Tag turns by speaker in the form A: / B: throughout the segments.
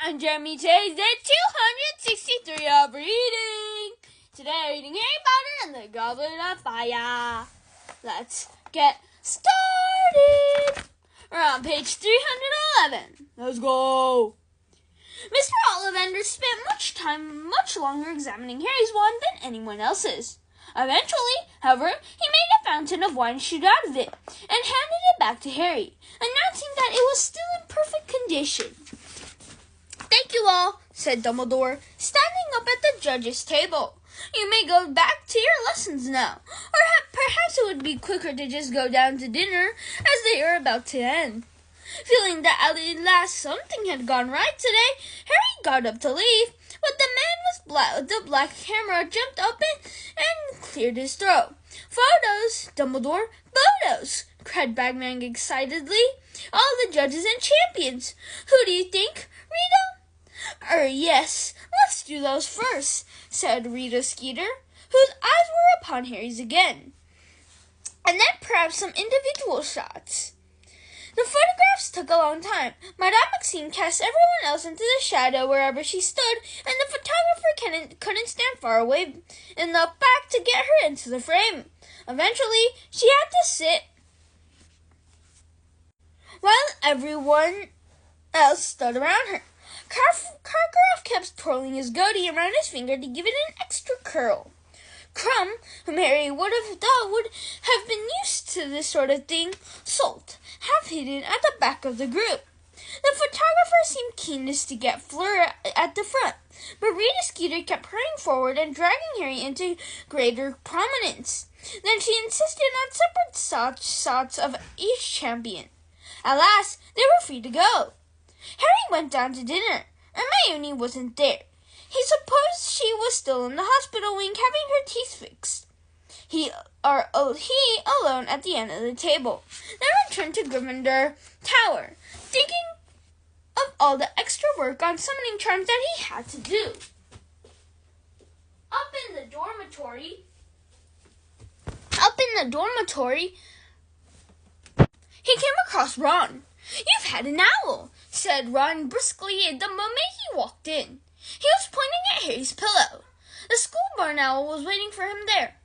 A: I'm Jeremy. Today's day 263 of reading. Today reading Harry Potter and the Goblet of Fire. Let's get started. We're on page 311. Let's go. Mr. Ollivander spent much longer examining Harry's wand than anyone else's. Eventually, however, he made a fountain of wine shoot out of it and handed it back to Harry, announcing that it was still in perfect condition. "Thank you all," said Dumbledore, standing up at the judges' table. "You may go back to your lessons now, or perhaps it would be quicker to just go down to dinner, as they are about to end." Feeling that at last something had gone right today, Harry got up to leave, but the man with the black camera jumped up and cleared his throat. "Photos, Dumbledore, photos!" cried Bagman excitedly. "All the judges and champions. Who do you think? Rita?" Yes, let's do those first," said Rita Skeeter, whose eyes were upon Harry's again. "And then perhaps some individual shots." The photographs took a long time. Madame Maxime cast everyone else into the shadow wherever she stood, and the photographer couldn't stand far away in the back to get her into the frame. Eventually, she had to sit while everyone else stood around her. Karkaroff kept twirling his goatee around his finger to give it an extra curl. Crumb, whom Harry would have thought would have been used to this sort of thing, sulked, half hidden at the back of the group. The photographer seemed keenest to get Fleur at the front, but Rita Skeeter kept hurrying forward and dragging Harry into greater prominence. Then she insisted on separate shots of each champion. At last, they were free to go. Harry went down to dinner. Hermione wasn't there. He supposed she was still in the hospital wing having her teeth fixed. He alone at the end of the table. Then returned to Gryffindor Tower, thinking of all the extra work on summoning charms that he had to do. Up in the dormitory, he came across Ron. "You've had an owl," said Ron briskly the moment he walked in. He was pointing at Harry's pillow. The school barn owl was waiting for him there.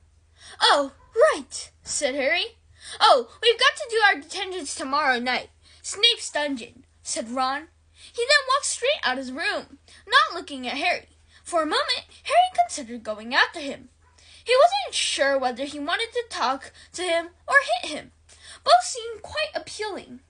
A: "Oh, right," said Harry. "Oh, we've got to do our detentions tomorrow night. Snape's dungeon," said Ron. He then walked straight out of the room, not looking at Harry. For a moment, Harry considered going after him. He wasn't sure whether he wanted to talk to him or hit him. Both seemed quite appealing.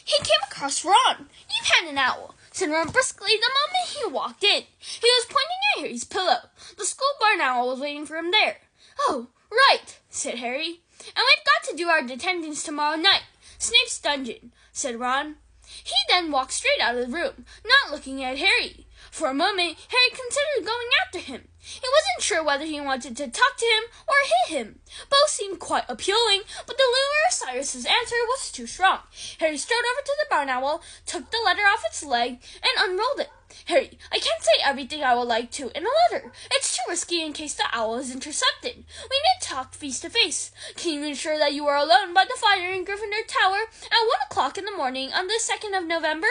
A: He came across Ron. "You've had an owl," said Ron briskly the moment he walked in. He was pointing at Harry's pillow. The school barn owl was waiting for him there. "Oh, right," said Harry. "And we've got to do our detentions tomorrow night. Snape's dungeon," said Ron. He then walked straight out of the room, not looking at Harry. For a moment, Harry considered going after him. He wasn't sure whether he wanted to talk to him or hit him. Both seemed quite appealing, but the lure of Cyrus's answer was too strong. Harry strode over to the barn owl, took the letter off its leg, and unrolled it. "Harry, I can't say everything I would like to in a letter. It's too risky in case the owl is intercepted. We need to talk face to face. Can you ensure that you are alone by the fire in Gryffindor Tower at 1 o'clock in the morning on the 2nd of November?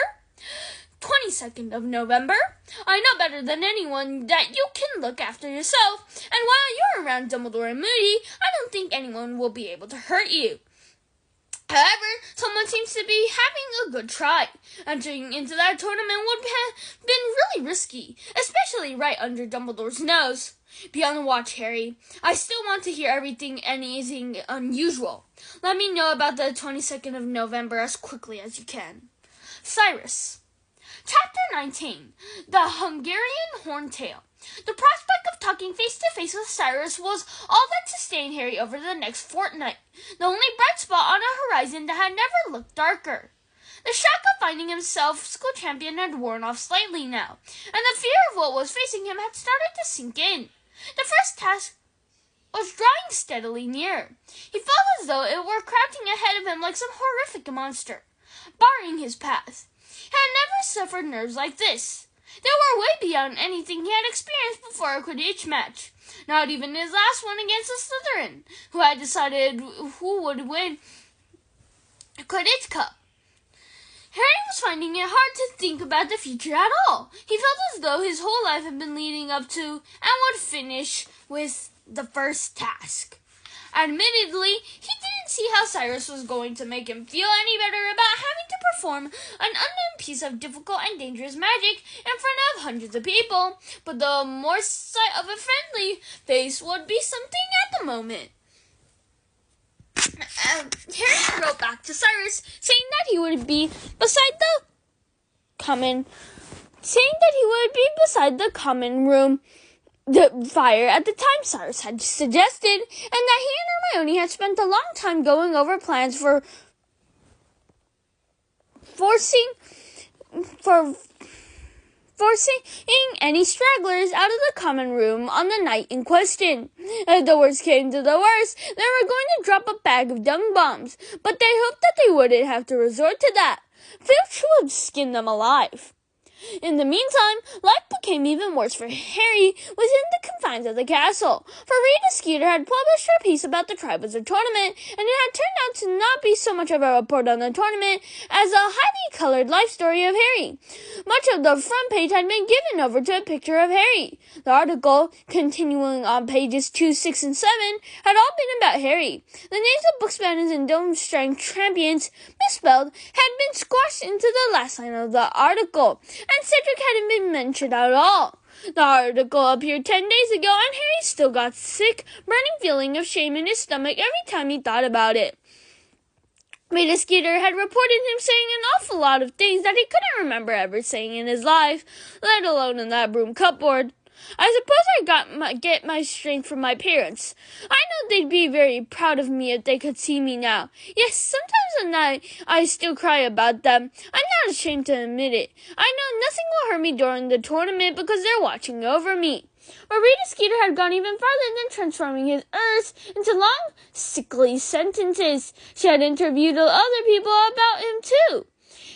A: 22nd of November. I know better than anyone that you can look after yourself, and while you're around Dumbledore and Moody, I don't think anyone will be able to hurt you. However, someone seems to be having a good try. Entering into that tournament would have been really risky, especially right under Dumbledore's nose. Be on the watch, Harry. I still want to hear anything unusual. Let me know about the 22nd of November as quickly as you can. Cyrus. Chapter 19. The Hungarian Horntail. The prospect of talking face-to-face with Cyrus was all that sustained Harry over the next fortnight, the only bright spot on a horizon that had never looked darker. The shock of finding himself school champion had worn off slightly now, and the fear of what was facing him had started to sink in. The first task was drawing steadily nearer. He felt as though it were crouching ahead of him like some horrific monster, barring his path. He had never suffered nerves like this. They were way beyond anything he had experienced before a Quidditch match. Not even his last one against the Slytherin, who had decided who would win Quidditch Cup. Harry was finding it hard to think about the future at all. He felt as though his whole life had been leading up to and would finish with the first task. Admittedly, he didn't see how Cyrus was going to make him feel any better about having to perform an unknown piece of difficult and dangerous magic in front of hundreds of people, but the more sight of a friendly face would be something at the moment. Harry wrote back to Cyrus, saying that he would be beside the common room, the fire at the time Cyrus had suggested, and that he and Hermione had spent a long time going over plans for forcing any stragglers out of the common room on the night in question. If the worst came to the worst, they were going to drop a bag of dung bombs, but they hoped that they wouldn't have to resort to that. Filch would skin them alive. In the meantime, life became even worse for Harry within the confines of the castle, for Rita Skeeter had published her piece about the Triwizard Tournament, and it had turned out to not be so much of a report on the tournament as a highly colored life story of Harry. Much of the front page had been given over to a picture of Harry. The article, continuing on pages 2, 6, and 7, had all been about Harry. The names of Booksmasters and Dome-Strength champions, misspelled, had been squashed into the last line of the article, and Cedric hadn't been mentioned at all. The article appeared 10 days ago, and Harry still got sick, burning feeling of shame in his stomach every time he thought about it. Rita Skeeter had reported him saying an awful lot of things that he couldn't remember ever saying in his life, let alone in that broom cupboard. I suppose I get my strength from my parents. I know they'd be very proud of me if they could see me now. Yes, sometimes at night I still cry about them. I'm not ashamed to admit it. I know nothing will hurt me during the tournament because they're watching over me. But Rita Skeeter had gone even farther than transforming his Earths into long, sickly sentences. She had interviewed other people about him too.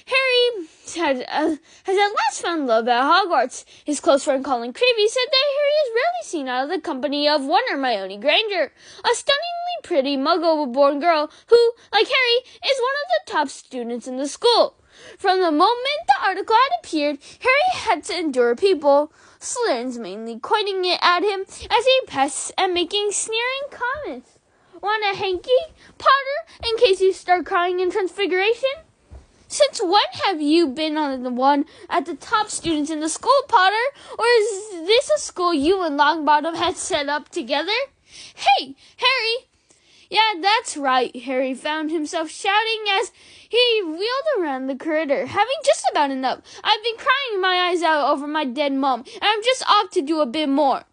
A: Harry has at last found love at Hogwarts. His close friend Colin Creevy said that Harry is rarely seen out of the company of one Hermione Granger, a stunningly pretty Muggle-born girl who, like Harry, is one of the top students in the school. From the moment the article had appeared, Harry had to endure people, Slytherins mainly, pointing it at him as he passed and making sneering comments. Want a hanky, Potter, in case you start crying in Transfiguration? Since when have you been on the one at the top students in the school, Potter? Or is this a school you and Longbottom had set up together? Hey, Harry! Yeah, that's right, Harry found himself shouting as he wheeled around the corridor, having just about enough. I've been crying my eyes out over my dead mom, and I'm just off to do a bit more.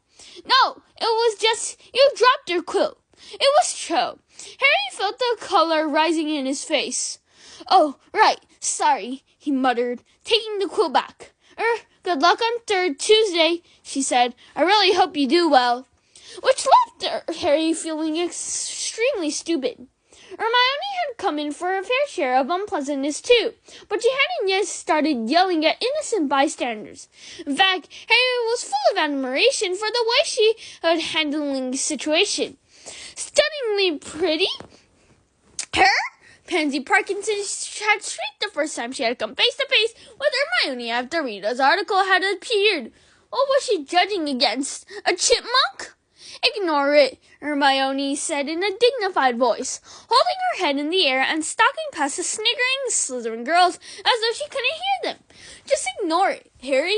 A: No, it was just, you dropped your quill. It was Cho. Harry felt the color rising in his face. Oh, right, sorry, he muttered, taking the quill back. Good luck on 3rd Tuesday, she said. I really hope you do well. Which left Harry feeling extremely stupid. Hermione had come in for a fair share of unpleasantness too, but she hadn't yet started yelling at innocent bystanders. In fact, Harry was full of admiration for the way she was handling the situation. Stunningly pretty? Her? Pansy Parkinson had shrieked the first time she had come face to face with Hermione after Rita's article had appeared. What was she judging against? A chipmunk? Ignore it, Hermione said in a dignified voice, holding her head in the air and stalking past the sniggering Slytherin girls as though she couldn't hear them. Just ignore it, Harry.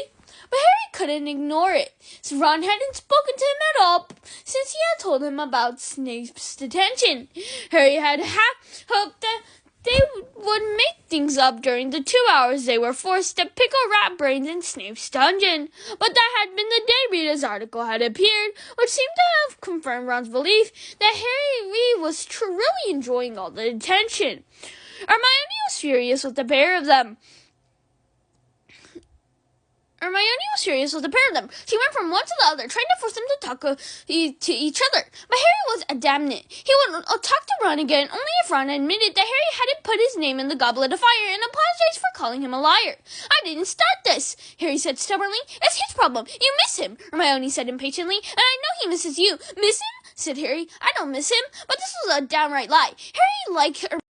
A: But Harry couldn't ignore it. Ron hadn't spoken to him at all since he had told him about Snape's detention. Harry had half hoped that they would make things up during the 2 hours they were forced to pickle rat brains in Snape's dungeon. But that had been the day Rita's article had appeared, which seemed to have confirmed Ron's belief that Harry was truly enjoying all the attention. Hermione was furious with the pair of them. She went from one to the other, trying to force them to talk to each other. But Harry was adamant. He would talk to Ron again only if Ron admitted that Harry hadn't put his name in the Goblet of Fire and apologized for calling him a liar. I didn't start this, Harry said stubbornly. It's his problem. You miss him, Hermione said impatiently. And I know he misses you. Miss him? Said Harry. I don't miss him. But this was a downright lie. Harry liked